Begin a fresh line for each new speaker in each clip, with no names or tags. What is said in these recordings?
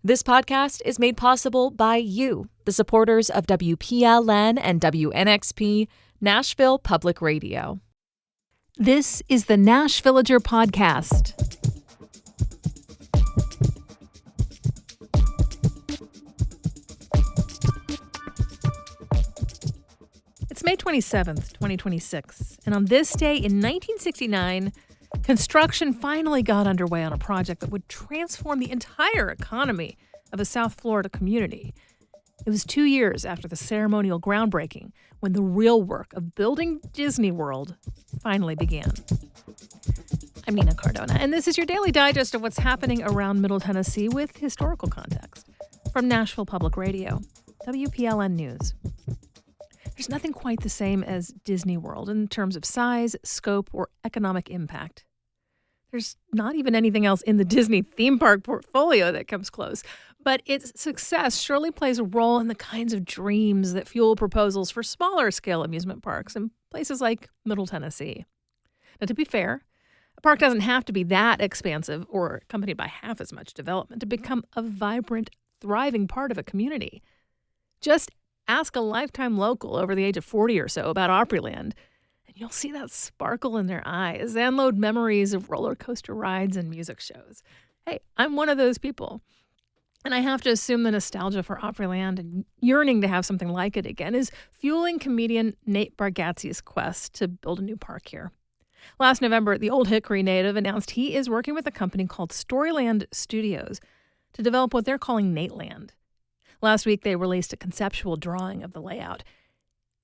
This podcast is made possible by you, the supporters of WPLN and WNXP, Nashville Public Radio.
This is the Nashvillager Podcast. It's May 27th, 2026, and on this day in 1969, construction finally got underway on a project that would transform the entire economy of a South Florida community. It was 2 years after the ceremonial groundbreaking when the real work of building Disney World finally began. I'm Nina Cardona, and this is your daily digest of what's happening around Middle Tennessee with historical context. From Nashville Public Radio, WPLN News. There's nothing quite the same as Disney World in terms of size, scope, or economic impact. There's not even anything else in the Disney theme park portfolio that comes close. But its success surely plays a role in the kinds of dreams that fuel proposals for smaller scale amusement parks in places like Middle Tennessee. Now, to be fair, a park doesn't have to be that expansive or accompanied by half as much development to become a vibrant, thriving part of a community. Just ask a lifetime local over the age of 40 or so about Opryland, and you'll see that sparkle in their eyes and load memories of roller coaster rides and music shows. Hey, I'm one of those people. And I have to assume the nostalgia for Opryland and yearning to have something like it again is fueling comedian Nate Bargatze's quest to build a new park here. Last November, the Old Hickory native announced he is working with a company called Storyland Studios to develop what they're calling Nateland. Last week, they released a conceptual drawing of the layout.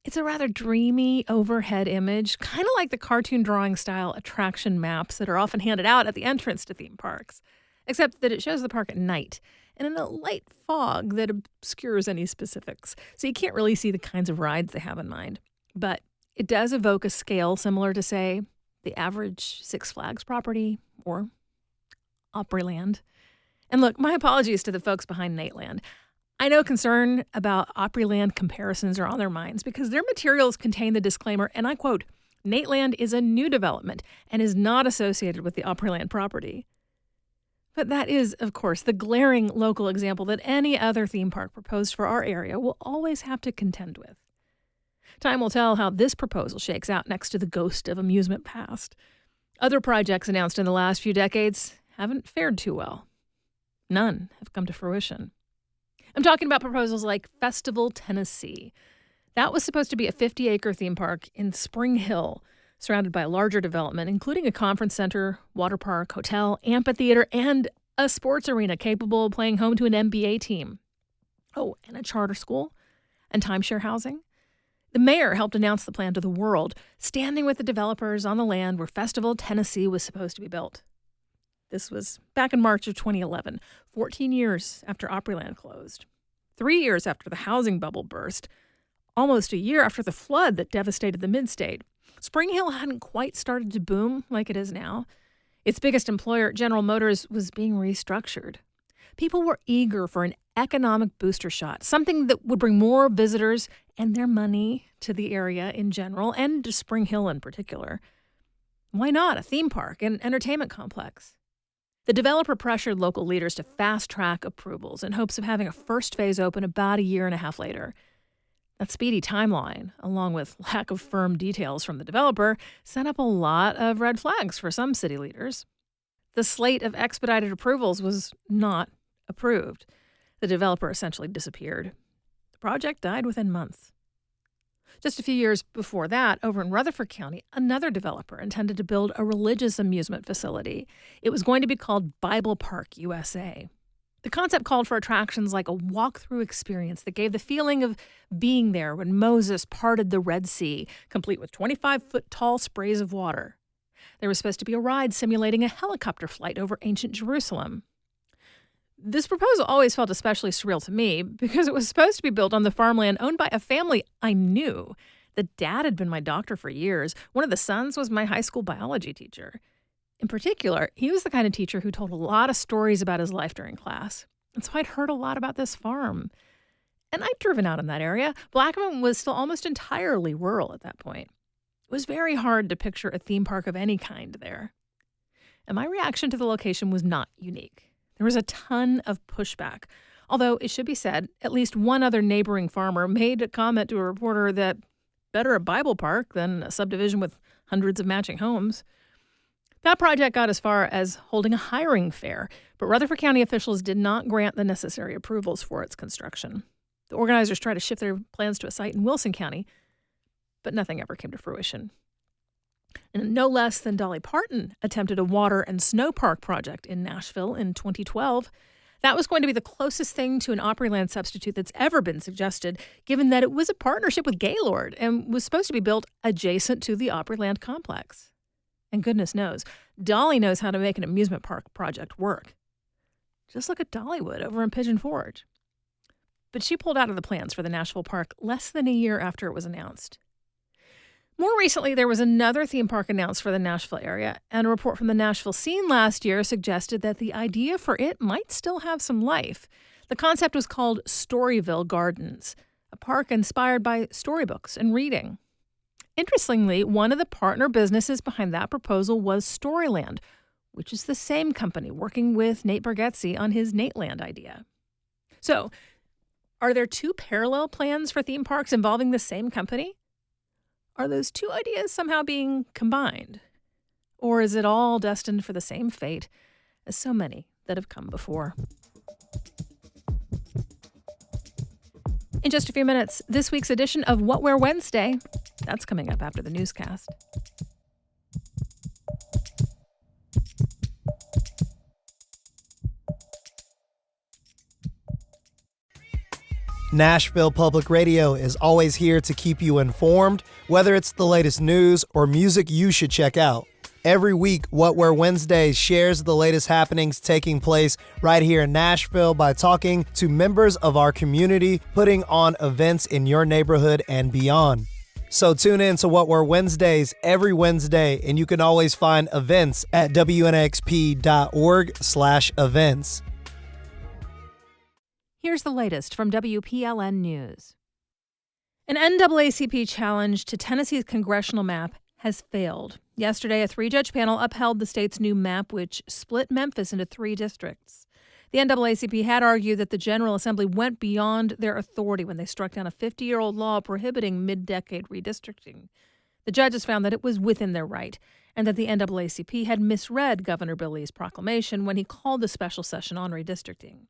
It's a rather dreamy overhead image, kind of like the cartoon drawing style attraction maps that are often handed out at the entrance to theme parks, except that it shows the park at night and in a light fog that obscures any specifics, so you can't really see the kinds of rides they have in mind. But it does evoke a scale similar to, say, the average Six Flags property or Opryland. And look, my apologies to the folks behind Nateland. I know concern about Opryland comparisons are on their minds because their materials contain the disclaimer, and I quote, "Nateland is a new development and is not associated with the Opryland property." But that is, of course, the glaring local example that any other theme park proposed for our area will always have to contend with. Time will tell how this proposal shakes out next to the ghost of amusement past. Other projects announced in the last few decades haven't fared too well. None have come to fruition. I'm talking about proposals like Festival Tennessee. That was supposed to be a 50-acre theme park in Spring Hill, surrounded by a larger development, including a conference center, water park, hotel, amphitheater, and a sports arena capable of playing home to an NBA team. Oh, and a charter school and timeshare housing. The mayor helped announce the plan to the world, standing with the developers on the land where Festival Tennessee was supposed to be built. This was back in March of 2011, 14 years after Opryland closed, 3 years after the housing bubble burst, almost a year after the flood that devastated the mid-state. Spring Hill hadn't quite started to boom like it is now. Its biggest employer, General Motors, was being restructured. People were eager for an economic booster shot, something that would bring more visitors and their money to the area in general and to Spring Hill in particular. Why not a theme park and entertainment complex? The developer pressured local leaders to fast-track approvals in hopes of having a first phase open about a year and a half later. That speedy timeline, along with lack of firm details from the developer, set up a lot of red flags for some city leaders. The slate of expedited approvals was not approved. The developer essentially disappeared. The project died within months. Just a few years before that, over in Rutherford County, another developer intended to build a religious amusement facility. It was going to be called Bible Park USA. The concept called for attractions like a walk-through experience that gave the feeling of being there when Moses parted the Red Sea, complete with 25-foot-tall sprays of water. There was supposed to be a ride simulating a helicopter flight over ancient Jerusalem. This proposal always felt especially surreal to me because it was supposed to be built on the farmland owned by a family I knew. The dad had been my doctor for years. One of the sons was my high school biology teacher. In particular, he was the kind of teacher who told a lot of stories about his life during class. And so I'd heard a lot about this farm. And I'd driven out in that area. Blackman was still almost entirely rural at that point. It was very hard to picture a theme park of any kind there. And my reaction to the location was not unique. There was a ton of pushback. Although, it should be said, at least one other neighboring farmer made a comment to a reporter that better a Bible park than a subdivision with hundreds of matching homes. That project got as far as holding a hiring fair, but Rutherford County officials did not grant the necessary approvals for its construction. The organizers tried to shift their plans to a site in Wilson County, but nothing ever came to fruition. And no less than Dolly Parton attempted a water and snow park project in Nashville in 2012. That was going to be the closest thing to an Opryland substitute that's ever been suggested, given that it was a partnership with Gaylord and was supposed to be built adjacent to the Opryland complex. And goodness knows, Dolly knows how to make an amusement park project work. Just look at Dollywood over in Pigeon Forge. But she pulled out of the plans for the Nashville park less than a year after it was announced. More recently, there was another theme park announced for the Nashville area, and a report from the Nashville scene last year suggested that the idea for it might still have some life. The concept was called Storyville Gardens, a park inspired by storybooks and reading. Interestingly, one of the partner businesses behind that proposal was Storyland, which is the same company working with Nate Bargatze on his Nateland idea. So, are there two parallel plans for theme parks involving the same company? Are those two ideas somehow being combined? Or is it all destined for the same fate as so many that have come before? In just a few minutes, this week's edition of What Wear Wednesday. That's coming up after the newscast.
Nashville Public Radio is always here to keep you informed, whether it's the latest news or music you should check out. Every week, What Wear Wednesday shares the latest happenings taking place right here in Nashville by talking to members of our community, putting on events in your neighborhood and beyond. So tune in to What Wear Wednesdays every Wednesday, and you can always find events at WNXP.org/events.
Here's the latest from WPLN News. An NAACP challenge to Tennessee's congressional map has failed. Yesterday, a 3-judge panel upheld the state's new map, which split Memphis into 3 districts. The NAACP had argued that the General Assembly went beyond their authority when they struck down a 50-year-old law prohibiting mid-decade redistricting. The judges found that it was within their right, and that the NAACP had misread Governor Bill Lee's proclamation when he called the special session on redistricting.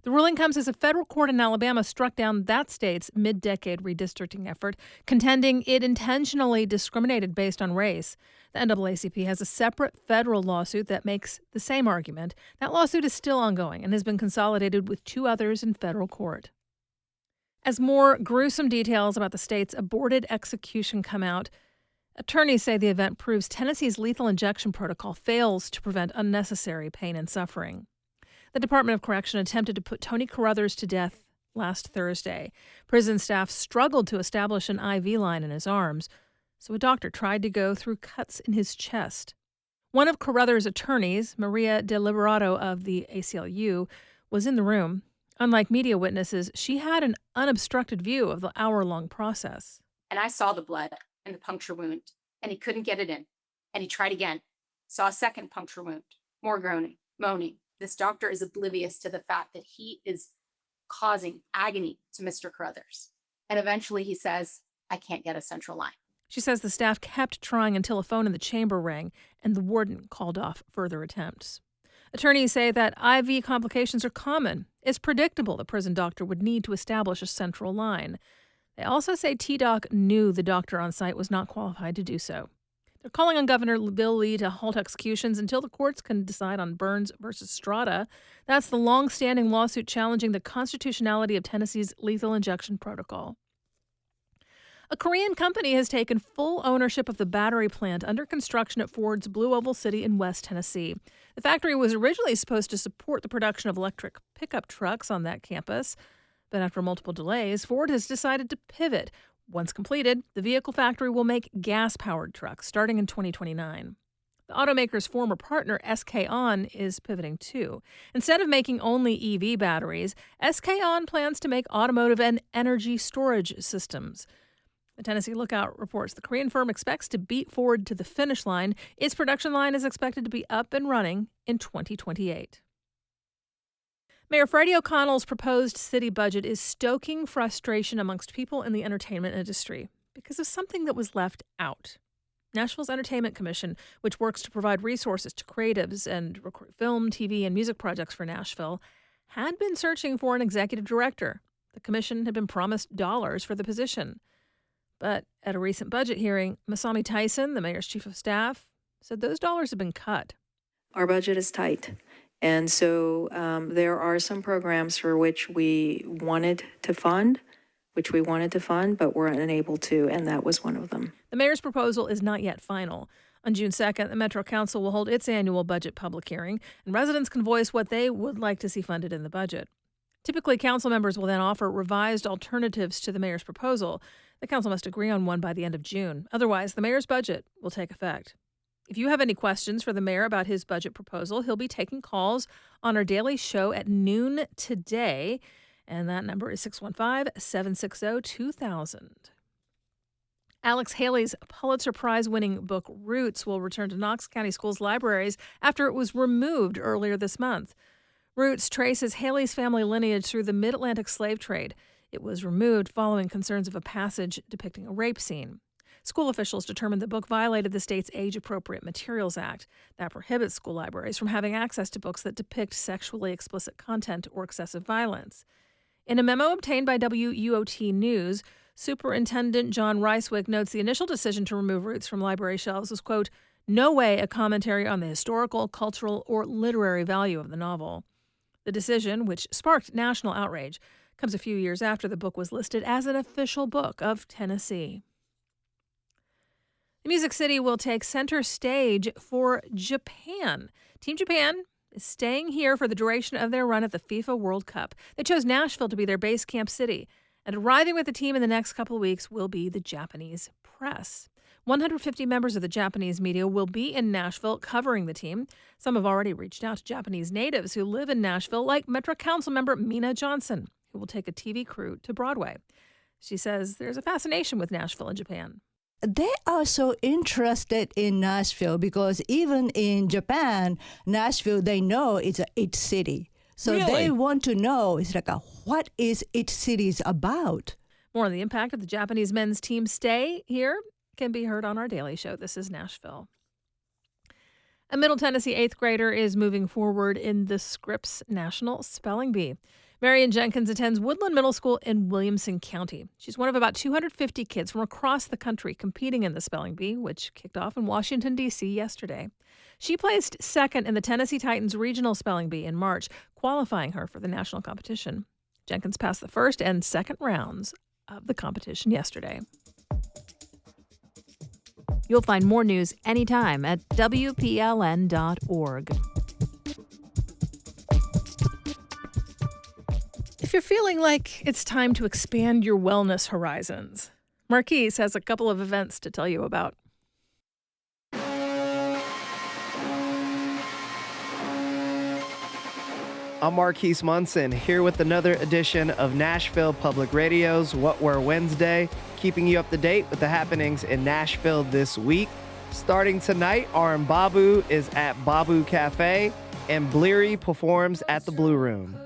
The ruling comes as a federal court in Alabama struck down that state's mid-decade redistricting effort, contending it intentionally discriminated based on race. The NAACP has a separate federal lawsuit that makes the same argument. That lawsuit is still ongoing and has been consolidated with 2 others in federal court. As more gruesome details about the state's aborted execution come out, attorneys say the event proves Tennessee's lethal injection protocol fails to prevent unnecessary pain and suffering. The Department of Correction attempted to put Tony Carruthers to death last Thursday. Prison staff struggled to establish an IV line in his arms, so a doctor tried to go through cuts in his chest. One of Carruthers' attorneys, Maria De Liberato of the ACLU, was in the room. Unlike media witnesses, she had an unobstructed view of the hour-long process.
And I saw the blood and the puncture wound, and he couldn't get it in. And he tried again. Saw a second puncture wound. More groaning, moaning. This doctor is oblivious to the fact that he is causing agony to Mr. Carruthers. And eventually he says, I can't get a central line.
She says the staff kept trying until a phone in the chamber rang and the warden called off further attempts. Attorneys say that IV complications are common. It's predictable the prison doctor would need to establish a central line. They also say TDOC knew the doctor on site was not qualified to do so. They're calling on Governor Bill Lee to halt executions until the courts can decide on Burns versus Strada. That's the long-standing lawsuit challenging the constitutionality of Tennessee's lethal injection protocol. A Korean company has taken full ownership of the battery plant under construction at Ford's Blue Oval City in West Tennessee. The factory was originally supposed to support the production of electric pickup trucks on that campus, but after multiple delays, Ford has decided to pivot. Once completed, the vehicle factory will make gas-powered trucks starting in 2029. The automaker's former partner, SK On, is pivoting too. Instead of making only EV batteries, SK On plans to make automotive and energy storage systems. The Tennessee Lookout reports the Korean firm expects to beat Ford to the finish line. Its production line is expected to be up and running in 2028. Mayor Freddie O'Connell's proposed city budget is stoking frustration amongst people in the entertainment industry because of something that was left out. Nashville's Entertainment Commission, which works to provide resources to creatives and recruit film, TV, and music projects for Nashville, had been searching for an executive director. The commission had been promised dollars for the position. But at a recent budget hearing, Masami Tyson, the mayor's chief of staff, said those dollars have been cut.
Our budget is tight. And so there are some programs for which we wanted to fund, but were unable to, and that was one of them.
The mayor's proposal is not yet final. On June 2nd, the Metro Council will hold its annual budget public hearing, and residents can voice what they would like to see funded in the budget. Typically, council members will then offer revised alternatives to the mayor's proposal. The council must agree on one by the end of June. Otherwise, the mayor's budget will take effect. If you have any questions for the mayor about his budget proposal, he'll be taking calls on our daily show at noon today, and that number is 615-760-2000. Alex Haley's Pulitzer Prize-winning book Roots will return to Knox County Schools libraries after it was removed earlier this month. Roots traces Haley's family lineage through the mid-Atlantic slave trade. It was removed following concerns of a passage depicting a rape scene. School officials determined the book violated the state's Age-Appropriate Materials Act. That prohibits school libraries from having access to books that depict sexually explicit content or excessive violence. In a memo obtained by WUOT News, Superintendent John Ricewick notes the initial decision to remove Roots from library shelves was, quote, no way a commentary on the historical, cultural, or literary value of the novel. The decision, which sparked national outrage, comes a few years after the book was listed as an official book of Tennessee. The Music City will take center stage for Japan. Team Japan is staying here for the duration of their run at the FIFA World Cup. They chose Nashville to be their base camp city, and arriving with the team in the next couple of weeks will be the Japanese press. 150 members of the Japanese media will be in Nashville covering the team. Some have already reached out to Japanese natives who live in Nashville, like Metro Council member Mina Johnson, who will take a TV crew to Broadway. She says there's a fascination with Nashville in Japan.
They are so interested in Nashville because even in Japan, Nashville, they know it's a it city. So
Really?
They want to know, it's like, what is it cities about?
More on the impact of the Japanese men's team stay here can be heard on our daily show. This is Nashville. A Middle Tennessee 8th grader is moving forward in the Scripps National Spelling Bee. Marion Jenkins attends Woodland Middle School in Williamson County. She's one of about 250 kids from across the country competing in the spelling bee, which kicked off in Washington, D.C. yesterday. She placed second in the Tennessee Titans Regional Spelling Bee in March, qualifying her for the national competition. Jenkins passed the first and second rounds of the competition yesterday.
You'll find more news anytime at WPLN.org.
If you're feeling like it's time to expand your wellness horizons, Marquise has a couple of events to tell you about.
I'm Marquise Munson, here with another edition of Nashville Public Radio's What Were Wednesday, keeping you up to date with the happenings in Nashville this week. Starting tonight, R.M. Babu is at Babu Cafe, and Bleary performs at the Blue Room.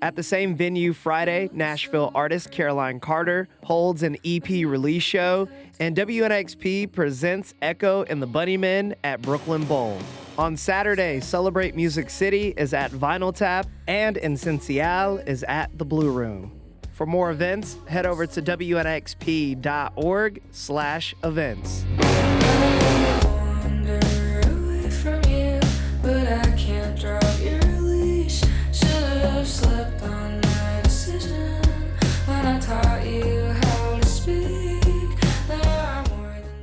At the same venue Friday, Nashville artist Caroline Carter holds an EP release show, and WNXP presents Echo and the Bunnymen at Brooklyn Bowl. On Saturday, Celebrate Music City is at Vinyl Tap, and Esencial is at the Blue Room. For more events, head over to WNXP.org/events.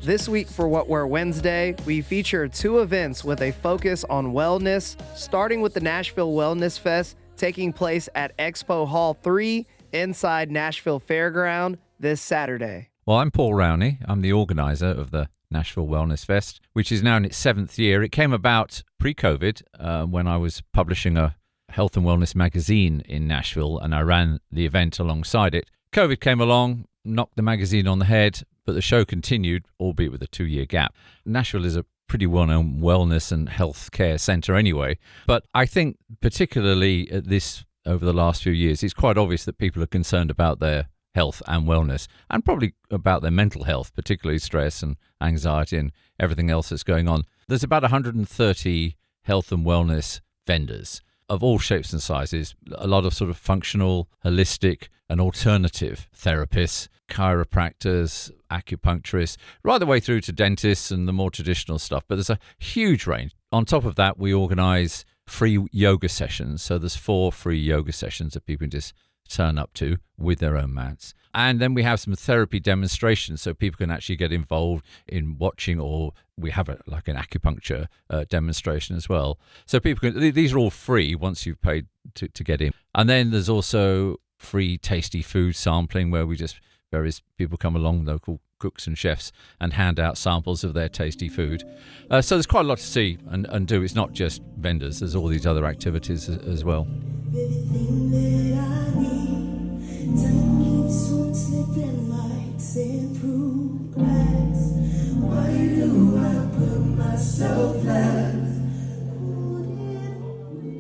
This week for What Were Wednesday, we feature two events with a focus on wellness, starting with the Nashville Wellness Fest taking place at Expo Hall 3 inside Nashville Fairground this Saturday.
Well, I'm Paul Rowney. I'm the organizer of the Nashville Wellness Fest, which is now in its 7th year. It came about pre-COVID when I was publishing a health and wellness magazine in Nashville, and I ran the event alongside it. COVID came along, knocked the magazine on the head, but the show continued, albeit with a 2-year gap. Nashville is a pretty well-known wellness and health care center anyway, but I think particularly at this over the last few years, it's quite obvious that people are concerned about their health and wellness, and probably about their mental health, particularly stress and anxiety and everything else that's going on. There's about 130 health and wellness vendors of all shapes and sizes, a lot of sort of functional, holistic and alternative therapists, chiropractors, acupuncturists, right the way through to dentists and the more traditional stuff. But there's a huge range. On top of that, we organise free yoga sessions. So there's 4 free yoga sessions that people can just turn up to with their own mats. And then we have some therapy demonstrations so people can actually get involved in watching, or we have like an acupuncture demonstration as well. So people can, these are all free once you've paid to get in. And then there's also free tasty food sampling where various people come along, local cooks and chefs, and hand out samples of their tasty food. So there's quite a lot to see and do. It's not just vendors, there's all these other activities as well.
Everything that I need, time keeps on slipping like sand-proof glass. Why do I put myself last?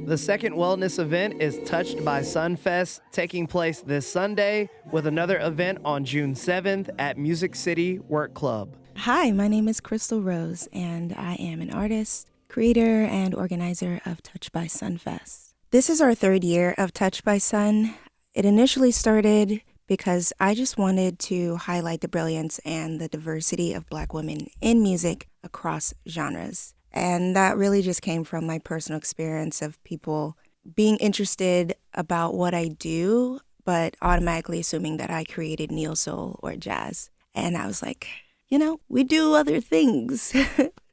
The second wellness event is Touched by Sunfest, taking place this Sunday, with another event on June 7th at Music City Work Club.
Hi, my name is Crystal Rose, and I am an artist, creator, and organizer of Touched by Sunfest. This is our 3rd year of Touched by Sun. It initially started because I just wanted to highlight the brilliance and the diversity of Black women in music across genres. And that really just came from my personal experience of people being interested about what I do, but automatically assuming that I created neo soul or jazz. And I was like, we do other things.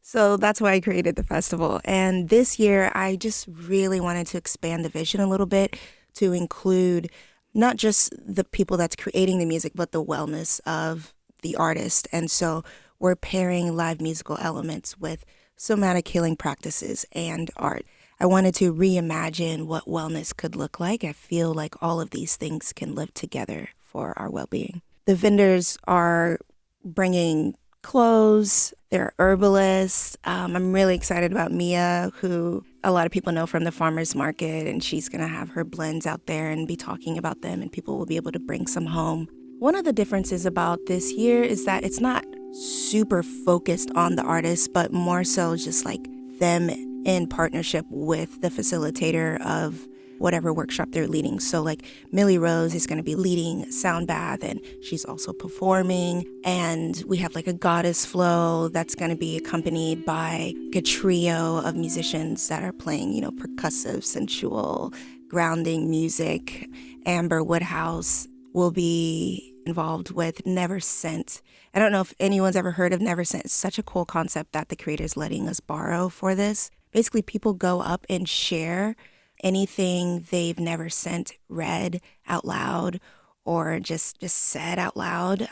So that's why I created the festival. And this year, I just really wanted to expand the vision a little bit to include not just the people that's creating the music, but the wellness of the artist. And so we're pairing live musical elements with somatic healing practices and art. I wanted to reimagine what wellness could look like. I feel like all of these things can live together for our well-being. The vendors are bringing clothes, they're herbalists. I'm really excited about Mia, who a lot of people know from the farmer's market, and she's going to have her blends out there and be talking about them, and people will be able to bring some home. One of the differences about this year is that it's not super focused on the artists, but more so just like them in partnership with the facilitator of whatever workshop they're leading. So like Millie Rose is going to be leading Sound Bath, and she's also performing. And we have like a goddess flow that's going to be accompanied by a trio of musicians that are playing, percussive, sensual, grounding music. Amber Woodhouse will be involved with Never Sent. I don't know if anyone's ever heard of Never Sent. It's such a cool concept that the creator's letting us borrow for this. Basically, people go up and share anything they've never sent read out loud or just said out loud.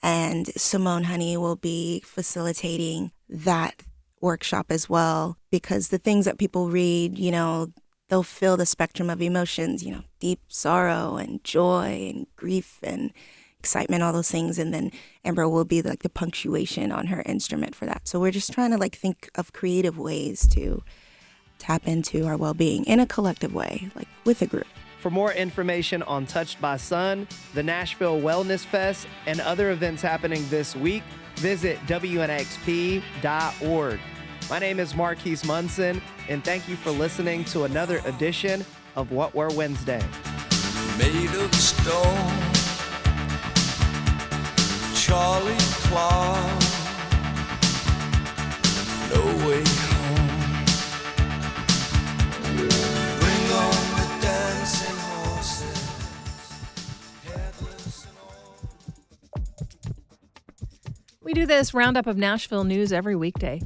And Simone Honey will be facilitating that workshop as well, because the things that people read, they'll feel the spectrum of emotions, deep sorrow and joy and grief and excitement, all those things. And then Amber will be like the punctuation on her instrument for that. So we're just trying to think of creative ways to tap into our well-being in a collective way, like with a group.
For more information on Touched by Sun, the Nashville Wellness Fest, and other events happening this week, visit WNXP.org. My name is Marquise Munson, and thank you for listening to another edition of What Were Wednesday.
Made of stone, Charlie Clark, no way home. Bring on the dancing horses, headless and all.
We do this roundup of Nashville news every weekday.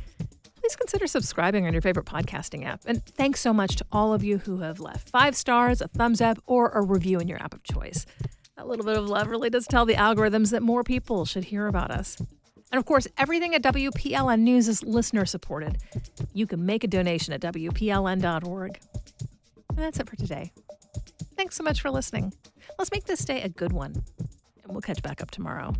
Please consider subscribing on your favorite podcasting app. And thanks so much to all of you who have left 5 stars, a thumbs up, or a review in your app of choice. That little bit of love really does tell the algorithms that more people should hear about us. And of course, everything at WPLN News is listener supported. You can make a donation at WPLN.org. And that's it for today. Thanks so much for listening. Let's make this day a good one. And we'll catch back up tomorrow.